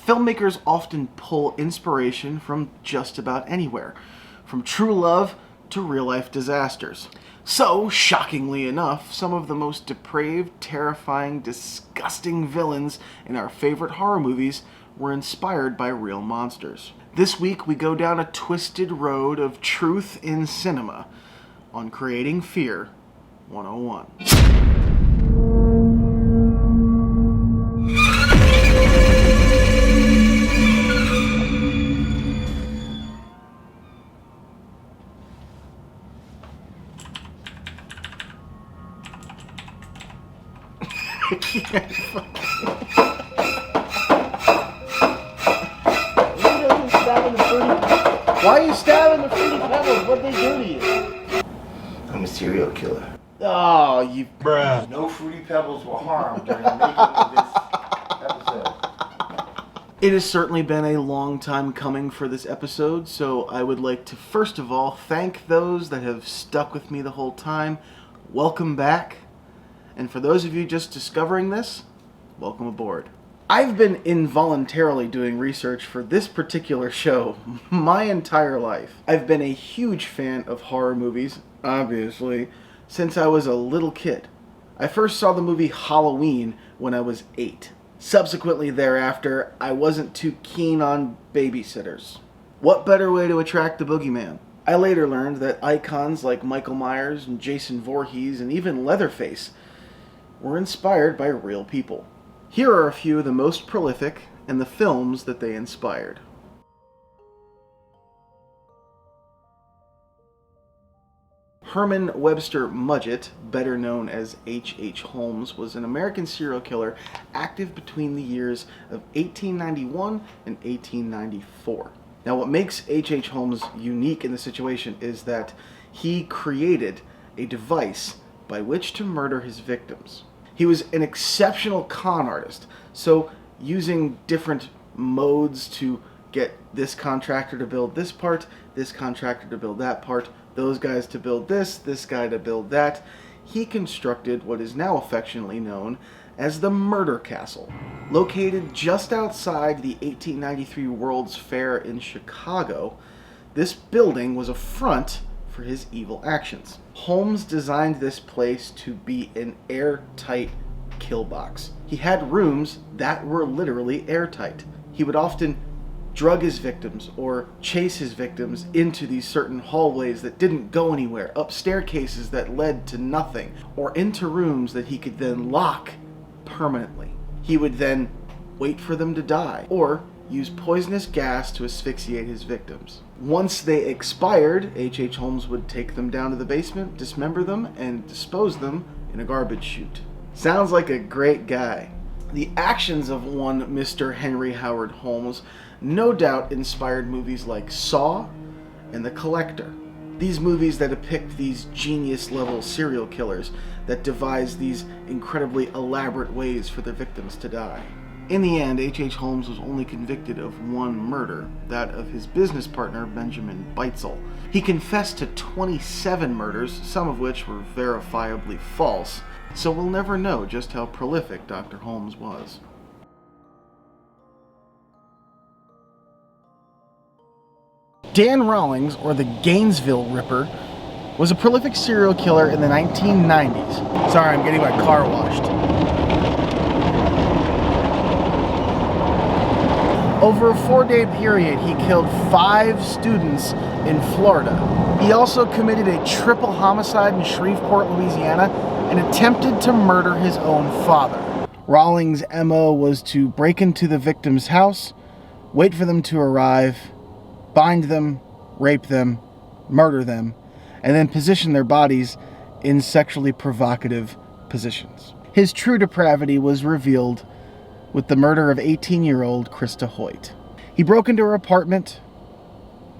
Filmmakers often pull inspiration from just about anywhere, from true love to real-life disasters. So, shockingly enough, some of the most depraved, terrifying, disgusting villains in our favorite horror movies were inspired by real monsters. This week, we go down a twisted road of truth in cinema on Creating Fear 101. I can't Why are you stabbing the Fruity Pebbles? What'd they do to you? I'm a serial killer. Oh, you... Bruh. No Fruity Pebbles were harmed during the making of this episode. It has certainly been a long time coming for this episode, so I would like to first of all thank those that have stuck with me the whole time. Welcome back. And for those of you just discovering this, welcome aboard. I've been involuntarily doing research for this particular show my entire life. I've been a huge fan of horror movies, obviously, since I was a little kid. I first saw the movie Halloween when I was 8. Subsequently thereafter, I wasn't too keen on babysitters. What better way to attract the boogeyman? I later learned that icons like Michael Myers and Jason Voorhees and even Leatherface were inspired by real people. Here are a few of the most prolific and the films that they inspired. Herman Webster Mudgett, better known as H.H. Holmes, was an American serial killer active between the years of 1891 and 1894. Now, what makes H.H. Holmes unique in the situation is that he created a device by which to murder his victims. He was an exceptional con artist, so using different modes to get this contractor to build this part, this contractor to build that part, those guys to build this guy to build that, he constructed what is now affectionately known as the Murder Castle. Located just outside the 1893 World's Fair in Chicago, this building was a front for his evil actions. Holmes designed this place to be an airtight kill box. He had rooms that were literally airtight. He would often drug his victims or chase his victims into these certain hallways that didn't go anywhere, up staircases that led to nothing, or into rooms that he could then lock permanently. He would then wait for them to die, or use poisonous gas to asphyxiate his victims. Once they expired, H.H. Holmes would take them down to the basement, dismember them, and dispose them in a garbage chute. Sounds like a great guy. The actions of one Mr. Henry Howard Holmes no doubt inspired movies like Saw and The Collector. These movies that depict these genius-level serial killers that devise these incredibly elaborate ways for their victims to die. In the end, H.H. Holmes was only convicted of one murder, that of his business partner, Benjamin Beitzel. He confessed to 27 murders, some of which were verifiably false, so we'll never know just how prolific Dr. Holmes was. Dan Rawlings, or the Gainesville Ripper, was a prolific serial killer in the 1990s. Sorry, I'm getting my car washed. Over a 4-day period, he killed 5 students in Florida. He also committed a triple homicide in Shreveport, Louisiana, and attempted to murder his own father. Rawlings' MO was to break into the victim's house, wait for them to arrive, bind them, rape them, murder them, and then position their bodies in sexually provocative positions. His true depravity was revealed with the murder of 18-year-old Krista Hoyt. He broke into her apartment,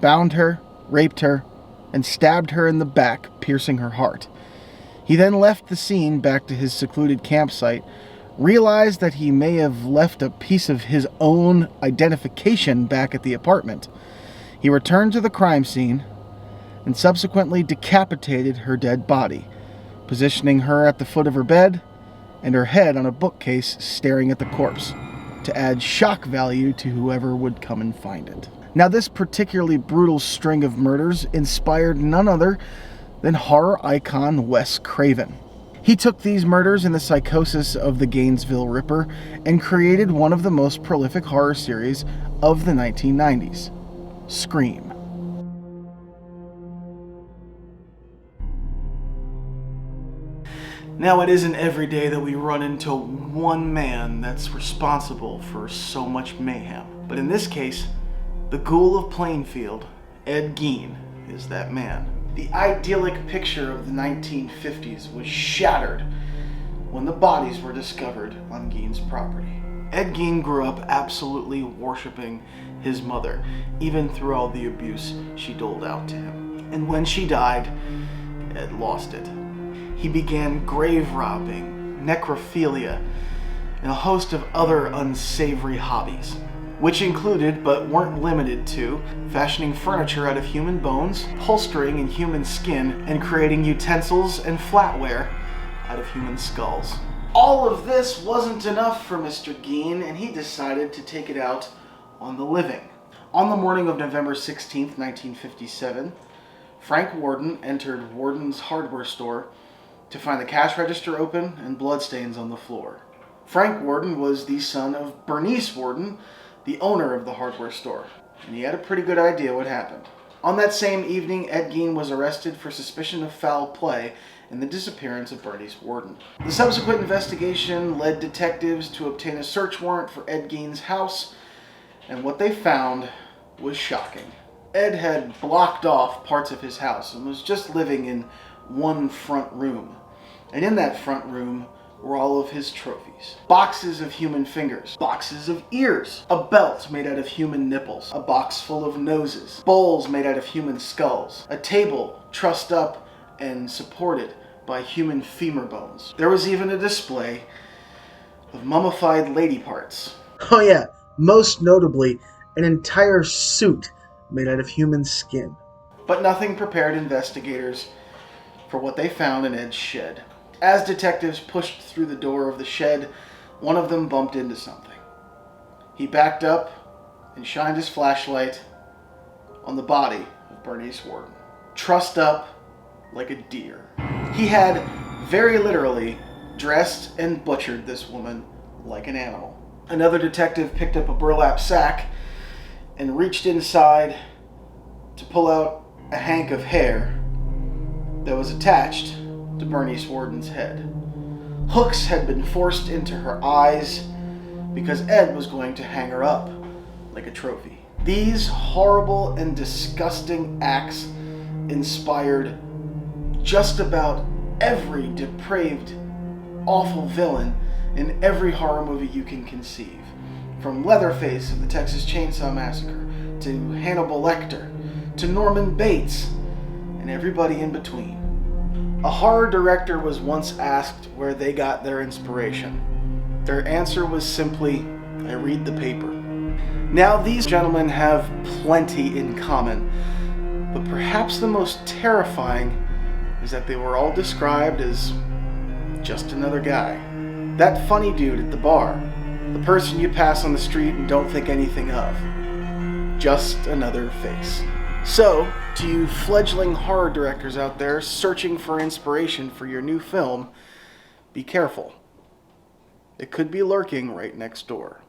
bound her, raped her, and stabbed her in the back, piercing her heart. He then left the scene back to his secluded campsite, realized that he may have left a piece of his own identification back at the apartment. He returned to the crime scene and subsequently decapitated her dead body, positioning her at the foot of her bed and her head on a bookcase staring at the corpse. to add shock value to whoever would come and find it. Now, this particularly brutal string of murders inspired none other than horror icon Wes Craven. He took these murders in the psychosis of the Gainesville Ripper and created one of the most prolific horror series of the 1990s, Scream. Now, it isn't every day that we run into one man that's responsible for so much mayhem. But in this case, the ghoul of Plainfield, Ed Gein, is that man. The idyllic picture of the 1950s was shattered when the bodies were discovered on Gein's property. Ed Gein grew up absolutely worshiping his mother, even through all the abuse she doled out to him. And when she died, Ed lost it. He began grave robbing, necrophilia, and a host of other unsavory hobbies, which included, but weren't limited to, fashioning furniture out of human bones, upholstering in human skin, and creating utensils and flatware out of human skulls. All of this wasn't enough for Mr. Gein, and he decided to take it out on the living. On the morning of November 16th, 1957, Frank Warden entered Warden's hardware store to find the cash register open and bloodstains on the floor. Frank Warden was the son of Bernice Warden, the owner of the hardware store, and he had a pretty good idea what happened. On that same evening, Ed Gein was arrested for suspicion of foul play in the disappearance of Bernice Warden. The subsequent investigation led detectives to obtain a search warrant for Ed Gein's house, and what they found was shocking. Ed had blocked off parts of his house and was just living in one front room. And in that front room were all of his trophies. Boxes of human fingers, boxes of ears, a belt made out of human nipples, a box full of noses, bowls made out of human skulls, a table trussed up and supported by human femur bones. There was even a display of mummified lady parts. Oh yeah, most notably, an entire suit made out of human skin. But nothing prepared investigators for what they found in Ed's shed. As detectives pushed through the door of the shed, one of them bumped into something. He backed up and shined his flashlight on the body of Bernice Warden, trussed up like a deer. He had very literally dressed and butchered this woman like an animal. Another detective picked up a burlap sack and reached inside to pull out a hank of hair that was attached to Bernice Warden's head. Hooks had been forced into her eyes because Ed was going to hang her up like a trophy. These horrible and disgusting acts inspired just about every depraved, awful villain in every horror movie you can conceive. From Leatherface of the Texas Chainsaw Massacre, to Hannibal Lecter, to Norman Bates, and everybody in between. A horror director was once asked where they got their inspiration. Their answer was simply, I read the paper. Now, these gentlemen have plenty in common, but perhaps the most terrifying is that they were all described as just another guy. That funny dude at the bar, the person you pass on the street and don't think anything of. Just another face. So, to you fledgling horror directors out there searching for inspiration for your new film, be careful. It could be lurking right next door.